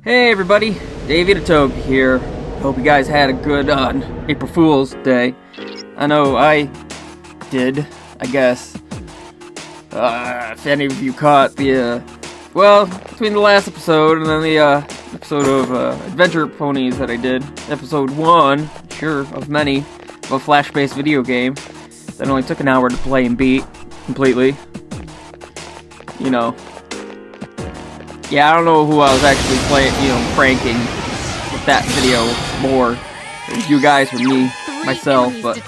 Hey everybody, Davey the Toad here. Hope you guys had a good April Fool's Day. I know I did, I guess. If any of you caught the, well, between the last episode and then the episode of Adventure Ponies that I did, episode 1, sure, of many, of a Flash-based video game that only took an hour to play and beat completely. You know. Yeah, I don't know who I was actually pranking with that video more. It was you guys or me, myself, but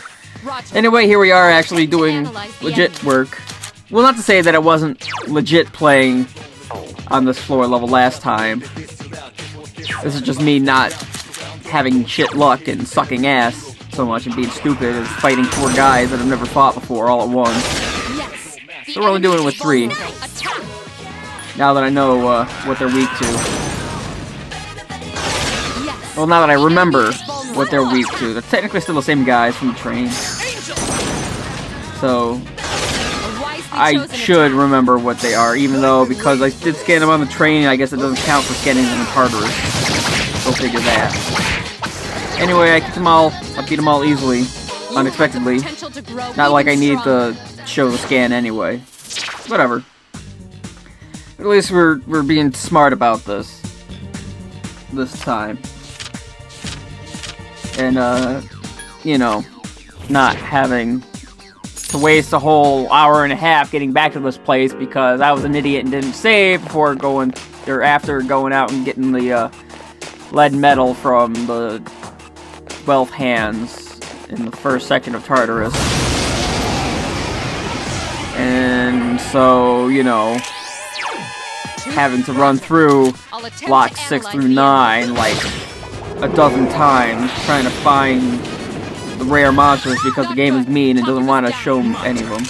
anyway, here we are actually doing legit work. Well, not to say that I wasn't legit playing on this floor level last time. This is just me not having shit luck and sucking ass so much and being stupid and fighting 4 guys that I've never fought before all at once. So we're only doing it with 3. Now that I know what they're weak to. Well, now that I remember what they're weak to. They're technically still the same guys from the train. So, I should remember what they are, even though, because I did scan them on the train, I guess it doesn't count for scanning them in Tartarus. Go figure that. Anyway, I beat them all easily, unexpectedly. Not like I need to show the scan anyway. Whatever. At least we're being smart about this time. And, you know, not having to waste a whole hour and a half getting back to this place because I was an idiot and didn't save before going, or after going out and getting the, lead metal from the 12 hands in the first section of Tartarus. And so, you know, having to run through blocks 6 through 9 like a dozen times trying to find the rare monsters because the game is mean and doesn't want to show any of them.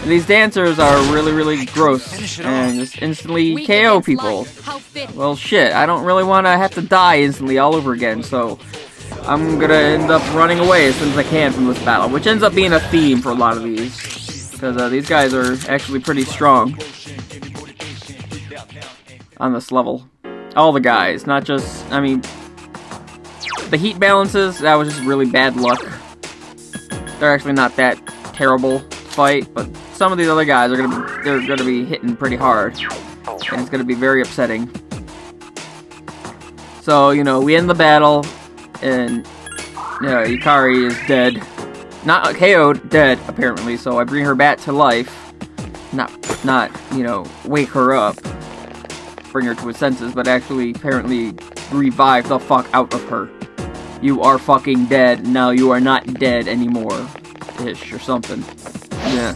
And these dancers are really, really gross and just instantly KO people. Well, shit, I don't really want to have to die instantly all over again, so I'm gonna end up running away as soon as I can from this battle, which ends up being a theme for a lot of these, because these guys are actually pretty strong on this level. All the guys, not just, I mean, the heat balances, that was just really bad luck. They're actually not that terrible to fight, but some of these other guys are gonna be hitting pretty hard, and it's gonna be very upsetting. So, you know, we end the battle, and, you know, Yukari is dead. Not KO'd, dead, apparently, so I bring her back to life. Not, you know, wake her up. Bring her to her senses, but actually apparently revive the fuck out of her. You are fucking dead. Now you are not dead anymore. Ish, or something. Yeah.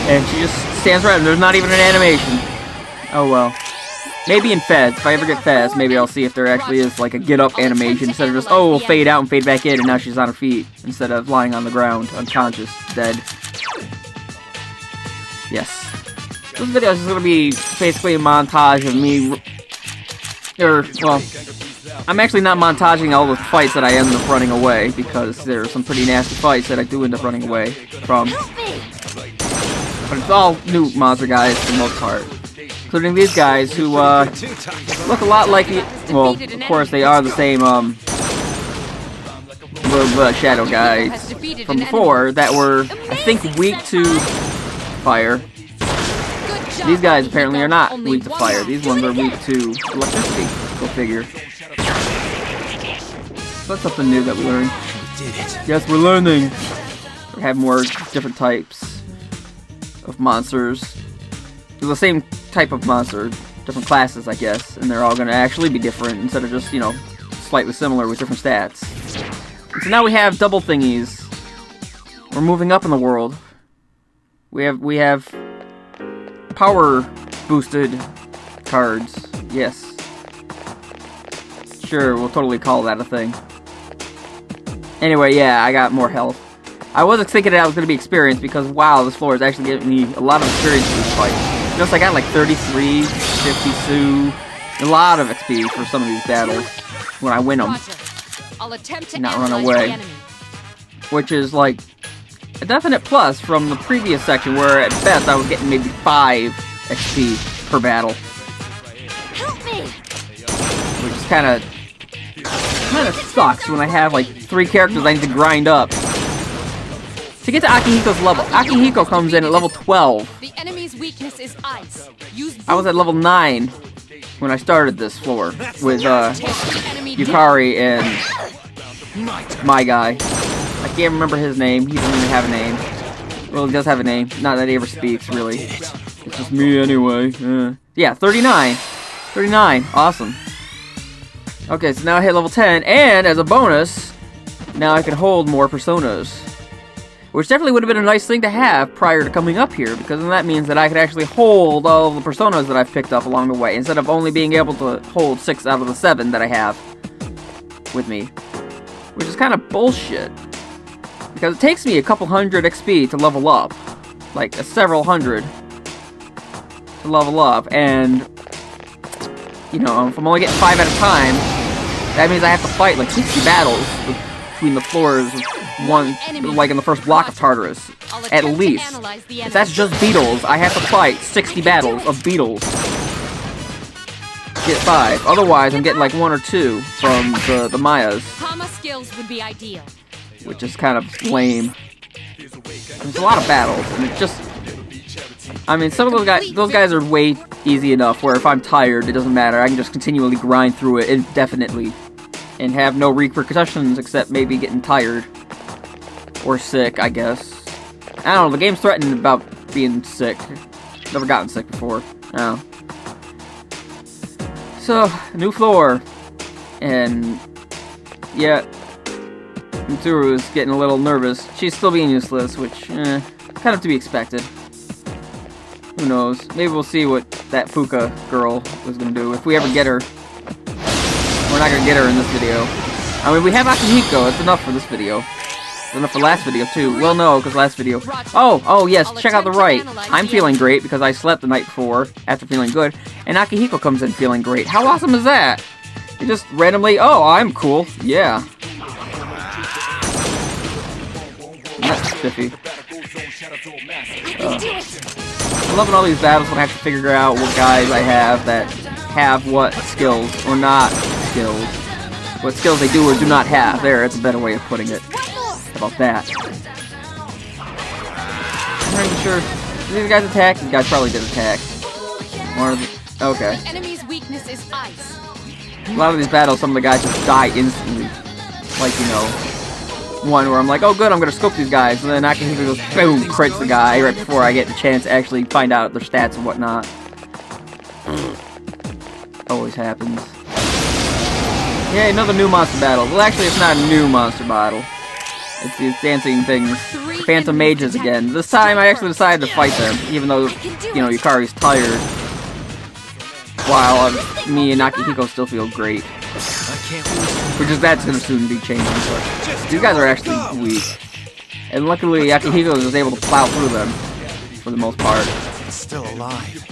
And she just stands right, and there's not even an animation. Oh well. Maybe in Fez. If I ever get Fez, maybe I'll see if there actually is like a get up animation instead of just, oh, we'll fade out and fade back in, and now she's on her feet instead of lying on the ground, unconscious, dead. Yes. This video is going to be basically a montage of me, well, I'm actually not montaging all the fights that I end up running away, because there are some pretty nasty fights that I do end up running away from. But it's all new monster guys for the most part, including these guys who, look a lot like, well, of course they are the same, shadow guys from before that were, I think, weak to fire. These guys apparently are not weak to fire. These ones are weak to electricity. Go figure. So that's something new that we learned. Yes, we're learning. We have more different types of monsters. They're the same type of monster, different classes, I guess, and they're all going to actually be different instead of just, you know, slightly similar with different stats. And so now we have double thingies. We're moving up in the world. We have power boosted cards. Yes. Sure, we'll totally call that a thing. Anyway, yeah, I got more health. I wasn't thinking that I was going to be experienced because, wow, this floor is actually giving me a lot of experience in this fight. Just I got like 33, 52, a lot of XP for some of these battles when I win them. And not run away. Which is like a definite plus from the previous section where at best I was getting maybe 5 XP per battle. kind of sucks when I have like 3 characters I need to grind up. To get to Akihiko's level, Akihiko comes in at level 12. The enemy's weakness is ice. I was at level 9 when I started this floor with Yukari and my guy. I can't remember his name. He doesn't even have a name. Well, he does have a name. Not that he ever speaks, really. It's just me anyway. Yeah, 39. 39. Awesome. Okay, so now I hit level 10, and as a bonus, now I can hold more personas. Which definitely would have been a nice thing to have prior to coming up here, because then that means that I could actually hold all of the personas that I've picked up along the way, instead of only being able to hold 6 out of the 7 that I have with me. Which is kind of bullshit. Because it takes me a couple hundred XP to level up. Like, several hundred to level up, and, you know, if I'm only getting 5 at a time, that means I have to fight like 60 battles between the floors of one, like in the first block of Tartarus, at least. If that's just beetles, I have to fight 60 battles of beetles to get 5. Otherwise, I'm getting like 1 or 2 from the Mayas, skills would be ideal. Which is kind of lame. There's a lot of battles, and it just, I mean, some of those guys are way easy enough where if I'm tired, it doesn't matter. I can just continually grind through it indefinitely and have no repercussions except maybe getting tired. Or sick, I guess. I don't know, the game's threatened about being sick. Never gotten sick before. No. So, new floor. And, yeah. Mitsuru is getting a little nervous. She's still being useless, which, kind of to be expected. Who knows? Maybe we'll see what that Fuka girl was gonna do. If we ever get her. We're not gonna get her in this video. I mean, we have Akihiko. It's enough for this video. Enough for last video too. Well, no, because last video. Oh yes. Check out the right. I'm feeling great because I slept the night before after feeling good, and Akihiko comes in feeling great. How awesome is that? It just randomly. Oh, I'm cool. Yeah. That's spiffy. I'm loving all these battles when I have to figure out what guys I have that have what skills or not skills. What skills they do or do not have. There, it's a better way of putting it. About that. I'm not even sure. Did these guys attack? These guys probably did attack. Okay. The enemy's weakness is ice. A lot of these battles, some of the guys just die instantly. Like, you know, one where I'm like, oh good, I'm gonna scope these guys, and then Akihiko goes, boom, crits the guy right before I get the chance to actually find out their stats and whatnot. Always happens. Yeah, another new monster battle. Well, actually, it's not a new monster battle. It's these dancing things. Phantom Mages again. This time I actually decided to fight them, even though, you know, Yukari's tired. While me and Akihiko still feel great. Which is, that's gonna soon be changing, but these guys are actually weak. And luckily Akihiko was able to plow through them, for the most part. Still alive.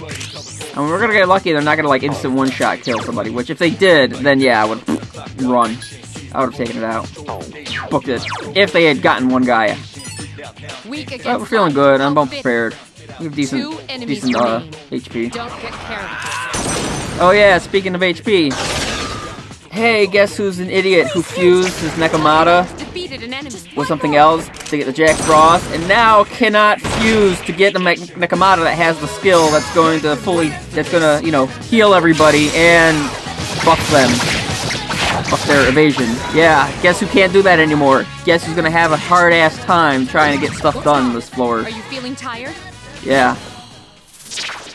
And we're gonna get lucky they're not gonna like instant one-shot kill somebody, which if they did, then yeah, I would run. I would have taken it out. Booked it. If they had gotten one guy. But we're feeling good. I'm about prepared. We have decent HP. Oh yeah, speaking of HP. Hey, guess who's an idiot who fused his Nekomata with something else to get the Jack Frost, and now cannot fuse to get the Nekomata that has the skill that's going to you know, heal everybody and buff them. Buff their evasion. Yeah, guess who can't do that anymore? Guess who's gonna have a hard-ass time trying to get stuff done on this floor? Are you feeling tired? Yeah.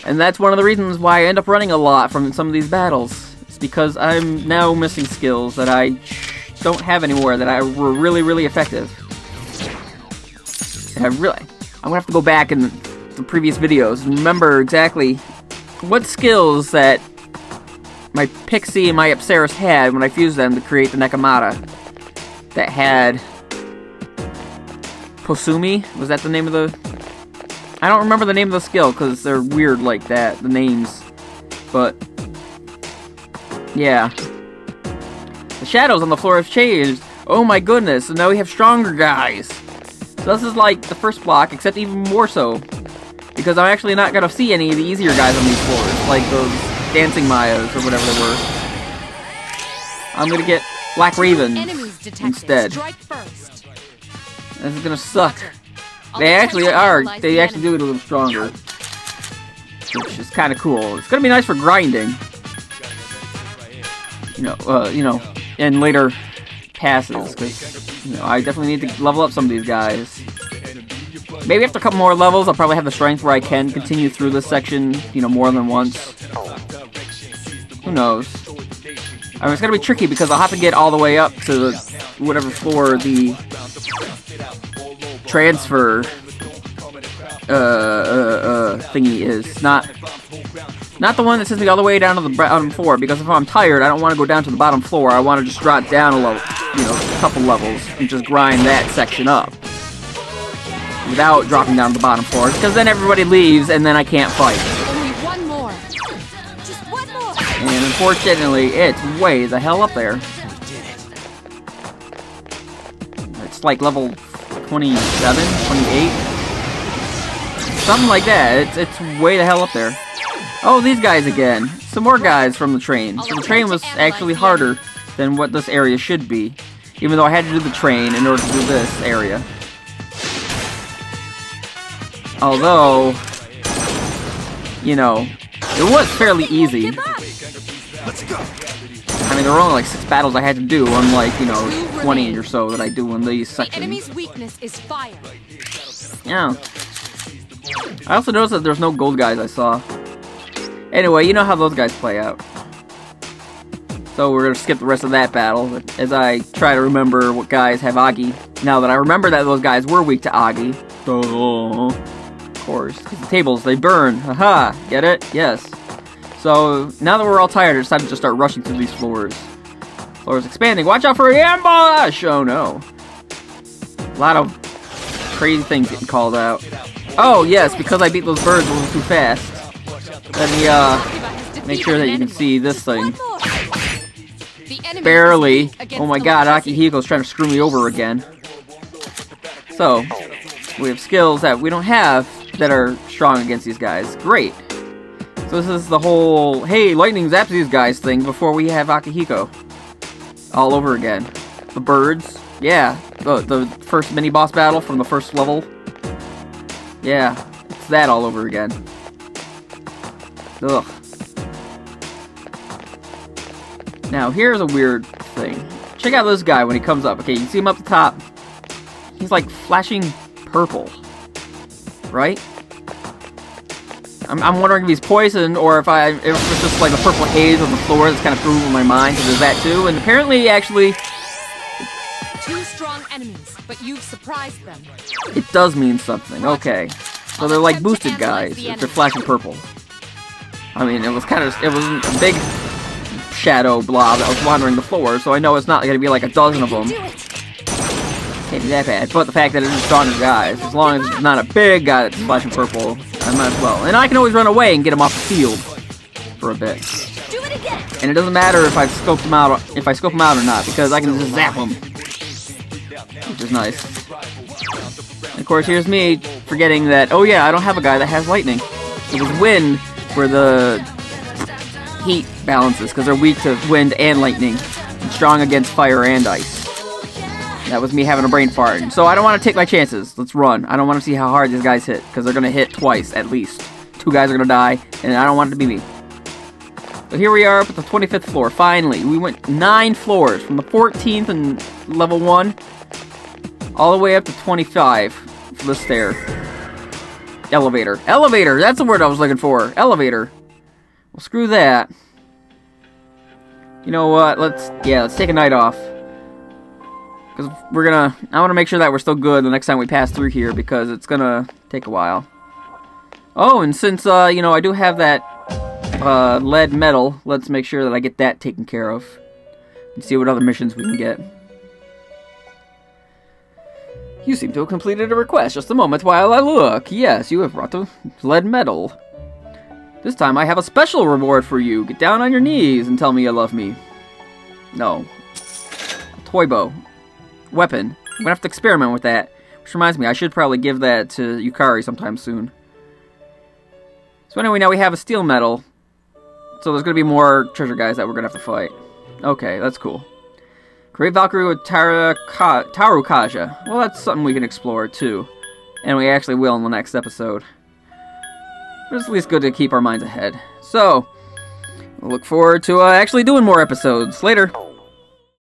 And that's one of the reasons why I end up running a lot from some of these battles. It's because I'm now missing skills that I don't have anymore that were really, really effective. And I'm gonna have to go back in the previous videos and remember exactly what skills that my Pixie and my Apsaris had when I fused them to create the Nekomata. That had Posumi? Was that the name of the... I don't remember the name of the skill because they're weird like that, the names. But yeah. The shadows on the floor have changed. Oh my goodness, so now we have stronger guys. So this is like the first block, except even more so. Because I'm actually not gonna see any of the easier guys on these floors, like those dancing Mayas or whatever they were. I'm gonna get Black Raven Enemies detected. instead. Strike first. This is gonna suck. I'll They actually attempt to are. analyze They the actually do it a little stronger, which is kind of cool. It's gonna be nice for grinding. You know, in later passes, because I definitely need to level up some of these guys. Maybe after a couple more levels, I'll probably have the strength where I can continue through this section, more than once. Who knows? I mean, it's gonna be tricky because I'll have to get all the way up to whatever floor the transfer thingy is. Not the one that sends me all the way down to the bottom floor, because if I'm tired, I don't want to go down to the bottom floor. I want to just drop down a level, a couple levels, and just grind that section up without dropping down to the bottom floor, because then everybody leaves and then I can't fight. Only one more. Just one more. And unfortunately, it's way the hell up there. It's like level 27, 28, something like that. It's way the hell up there. Oh, these guys again. Some more guys from the train. So the train was actually harder than what this area should be, even though I had to do the train in order to do this area. Although, it was fairly easy. I mean, there were only like 6 battles I had to do, unlike, 20 or so that I do in these sections. The enemy's weakness is fire. Yeah. I also noticed that there's no gold guys I saw. Anyway, you know how those guys play out. So we're gonna skip the rest of that battle as I try to remember what guys have Agi. Now that I remember that those guys were weak to Agi. Oh, of course. 'Cause the tables, they burn. Haha, get it? Yes. So, now that we're all tired, I decided to just start rushing through these floors. Floors expanding. Watch out for the ambush! Oh no. A lot of crazy things getting called out. Oh yes, because I beat those birds a little too fast. Let me, make sure that you can see this thing. Barely. Oh my god, Akihiko's trying to screw me over again. So, we have skills that we don't have that are strong against these guys. Great. So this is the whole, hey, lightning zaps these guys thing before we have Akihiko. All over again. The birds. Yeah. The first mini-boss battle from the first level. Yeah. It's that all over again. Ugh. Now, here's a weird thing. Check out this guy when he comes up. Okay, you see him up the top. He's like flashing purple. Right? I'm wondering if he's poisoned or if it's just like the purple haze on the floor that's kind of through my mind, because there's that too. And apparently, actually, 2 strong enemies, but you've surprised them. It does mean something. Okay. So they're like boosted guys if they're flashing purple. I mean, it was a big shadow blob that was wandering the floor, so I know it's not going to be like a dozen of them. Can't be that bad. But the fact that it's stronger guys, as long as it's not a big guy that's flashing purple, I might as well. And I can always run away and get him off the field for a bit. Do it again. And it doesn't matter if I scope him out or not, because I can just zap him, which is nice. And of course, here's me forgetting that. Oh yeah, I don't have a guy that has lightning. It was wind for the heat balances, because they're weak to wind and lightning, and strong against fire and ice. That was me having a brain fart. So I don't want to take my chances. Let's run. I don't want to see how hard these guys hit, because they're going to hit twice at least. 2 guys are going to die, and I don't want it to be me. So here we are up at the 25th floor. Finally, we went 9 floors from the 14th and level 1 all the way up to 25 for the stair. Elevator. Elevator! That's the word I was looking for. Elevator. Well, screw that. You know what? Let's take a night off. Because I want to make sure that we're still good the next time we pass through here, because it's gonna take a while. Oh, and since, I do have that, lead metal, let's make sure that I get that taken care of. And see what other missions we can get. You seem to have completed a request. Just a moment while I look. Yes, you have brought the lead metal. This time I have a special reward for you. Get down on your knees and tell me you love me. No. A toy bow. Weapon. I'm gonna have to experiment with that. Which reminds me, I should probably give that to Yukari sometime soon. So anyway, now we have a steel medal. So there's gonna be more treasure guys that we're gonna have to fight. Okay, that's cool. Create Valkyrie with Tarukaja. Well, that's something we can explore, too. And we actually will in the next episode. But it's at least good to keep our minds ahead. So, we'll look forward to actually doing more episodes later.